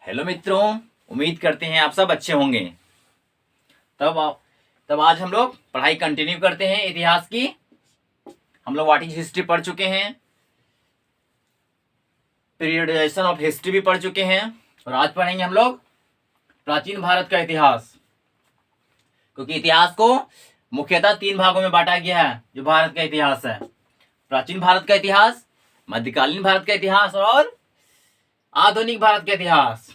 Hello मित्रों, उम्मीद करते हैं आप सब अच्छे होंगे। तब आज हम लोग पढ़ाई कंटिन्यू करते हैं इतिहास की। हम लोग व्हाट इज हिस्ट्री पढ़ चुके हैं, पीरियडाइजेशन ऑफ हिस्ट्री भी पढ़ चुके हैं, और आज पढ़ेंगे हम लोग प्राचीन भारत का इतिहास। क्योंकि इतिहास को मुख्यतः 3 भागों में बांटा गया है जो भारत का इतिहास है: प्राचीन भारत का इतिहास, मध्यकालीन भारत का इतिहास और आधुनिक भारत का इतिहास।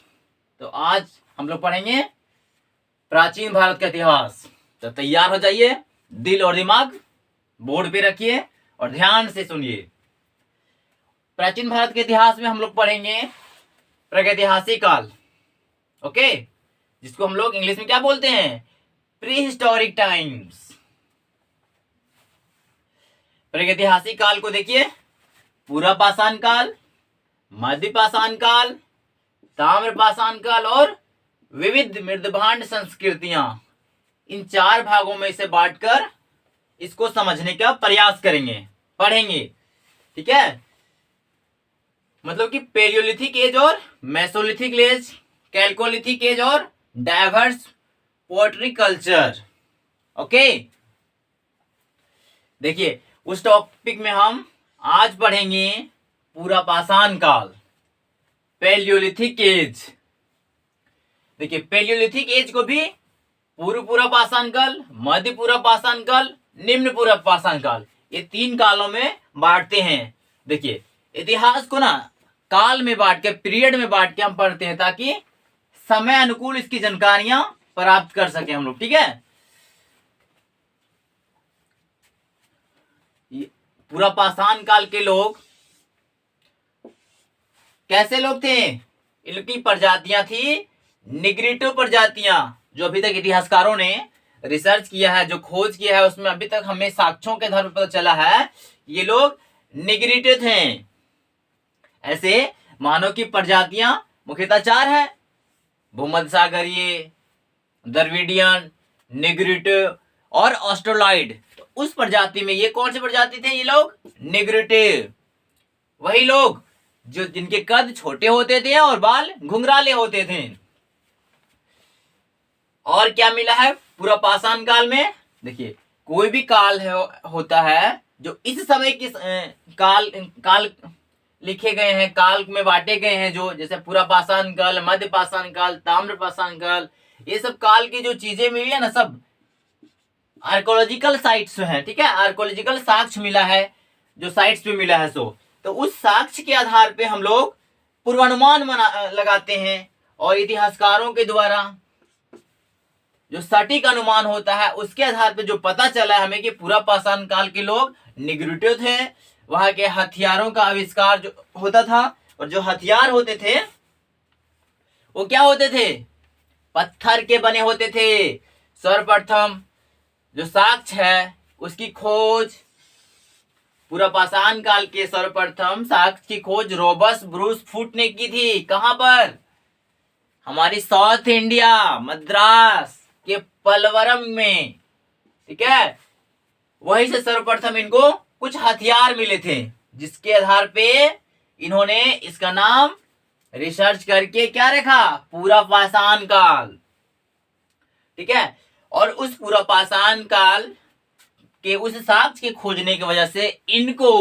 तो आज हम लोग पढ़ेंगे प्राचीन भारत का इतिहास। तो तैयार हो जाइए, दिल और दिमाग बोर्ड पे रखिए और ध्यान से सुनिए। प्राचीन भारत के इतिहास में हम लोग पढ़ेंगे प्रागैतिहासिक काल, ओके, जिसको हम लोग इंग्लिश में क्या बोलते हैं? Pre historic times. प्रागैतिहासिक काल को देखिए: पूरा पाषाण काल, मध्य पाषाण काल, ताम्र पाषाण काल और विविध मृदभांड संस्कृतियां। इन 4 भागों में इसे बांटकर इसको समझने का प्रयास करेंगे, पढ़ेंगे, ठीक है। मतलब कि पेलियोलिथिक एज और मेसोलिथिक एज, कैल्कोलिथिक एज और डाइवर्स पोएट्री कल्चर, ओके। देखिए, उस टॉपिक में हम आज पढ़ेंगे पूरा पाषाण काल, पेलियोलिथिक एज। देखिए, पेलियोलिथिक एज को भी पूर्व पाषाण काल, मध्य पूर्व पाषाण काल, निम्न पूर्व पाषाण काल, ये 3 कालों में बांटते हैं। देखिए, इतिहास को ना काल में बांट के, पीरियड में बांट के हम पढ़ते हैं ताकि समय अनुकूल इसकी जानकारियां प्राप्त कर सके हम लोग, ठीक है। पूरा पाषाण काल के लोग कैसे लोग थे? इनकी प्रजातियां थी निग्रिटो प्रजातियां, जो अभी तक इतिहासकारों ने रिसर्च किया है, जो खोज किया है, उसमें अभी तक हमें साक्ष्यों के आधार पर पता चला है ये लोग निग्रिटो थे। ऐसे मानव की प्रजातियां मुख्यतः 4 है: भूमध्यसागरीय, द्रविडियन, निग्रिटो और ऑस्ट्रोलॉइड। तो उस प्रजाति में ये कौन सी प्रजाति थे? ये लोग निग्रिटो। वही लोग जो जिनके कद छोटे होते थे और बाल घुंघराले होते थे। और क्या मिला है पूरा पाषाण काल में? देखिए, कोई भी काल होता है जो इस समय के काल लिखे गए हैं, काल में बांटे गए हैं, जो जैसे पूरा पाषाण काल, मध्य पाषाण काल, ताम्र पाषाण काल, ये सब काल की जो चीजें मिली है ना, सब आर्कोलॉजिकल साइट्स हैं, ठीक है। आर्कोलॉजिकल साक्ष्य मिला है, जो साइट्स पे मिला है तो उस साक्ष्य के आधार पे हम लोग पूर्वानुमान लगाते हैं, और इतिहासकारों के द्वारा जो सटीक अनुमान होता है उसके आधार पे जो पता चला है हमें कि पूरा पाषाण काल के लोग निग्रिटो थे। वहां के हथियारों का आविष्कार जो होता था, और जो हथियार होते थे वो क्या होते थे? पत्थर के बने होते थे। सर्वप्रथम जो साक्ष्य है उसकी खोज, पूरा पाषाण काल के सर्वप्रथम साक्ष्य की खोज रॉबर्ट ब्रूस फुट ने की थी। कहां पर? हमारी साउथ इंडिया, मद्रास के पलवरम में, ठीक है। वहीं से सर्वप्रथम इनको कुछ हथियार मिले थे, जिसके आधार पे इन्होंने इसका नाम रिसर्च करके क्या रखा? पूरा पाषाण काल, ठीक है। और उस पूरा पाषाण काल के उस साक्ष्य के खोजने की वजह से इनको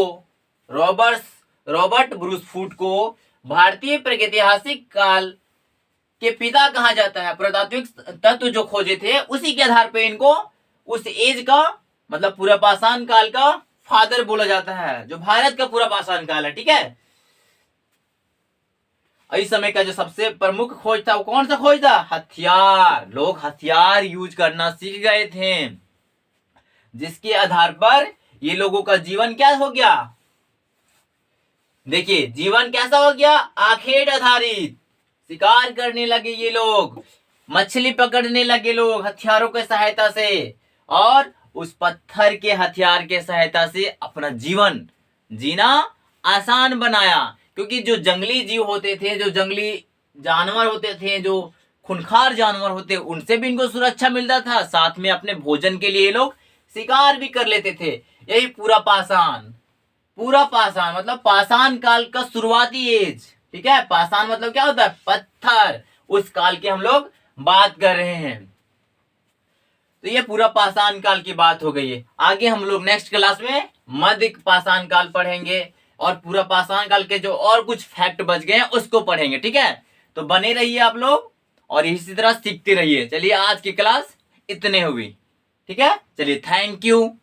रॉबर्ट ब्रूस फुट को भारतीय प्रागैतिहासिक काल के पिता कहा जाता है। पुरातात्विक तत्व जो खोजे थे उसी के आधार पे इनको उस एज का, मतलब पूरा पाषाण काल का फादर बोला जाता है, जो भारत का पूरा पाषाण काल है, ठीक है। इस समय का जो सबसे प्रमुख खोज था वो कौन सा खोज था? हथियार। लोग हथियार यूज करना सीख गए थे, जिसके आधार पर ये लोगों का जीवन क्या हो गया? देखिए, जीवन कैसा हो गया? आखेट आधारित। शिकार करने लगे ये लोग, मछली पकड़ने लगे लोग हथियारों की सहायता से, और उस पत्थर के हथियार के सहायता से अपना जीवन जीना आसान बनाया। क्योंकि जो जंगली जीव होते थे, जो जंगली जानवर होते थे, जो खूंखार जानवर होते, उनसे भी इनको सुरक्षा मिलता था। साथ में अपने भोजन के लिए लोग शिकार भी कर लेते थे। यही पूरा पाषाण मतलब पाषाण काल का शुरुआती एज, ठीक है, पाषाण मतलब क्या होता है, पत्थर, उस काल की हम लोग बात कर रहे हैं। तो ये पूरा पाषाण काल की बात हो गई है। आगे हम लोग नेक्स्ट क्लास में मध्य पाषाण काल पढ़ेंगे और पूरा पाषाण काल के जो और कुछ फैक्ट बच गए हैं उसको पढ़ेंगे। ठीक है, तो बने रहिए आप लोग और इसी तरह सीखते रहिए। चलिए आज की क्लास इतने हुई। ठीक है, चलिए थैंक यू।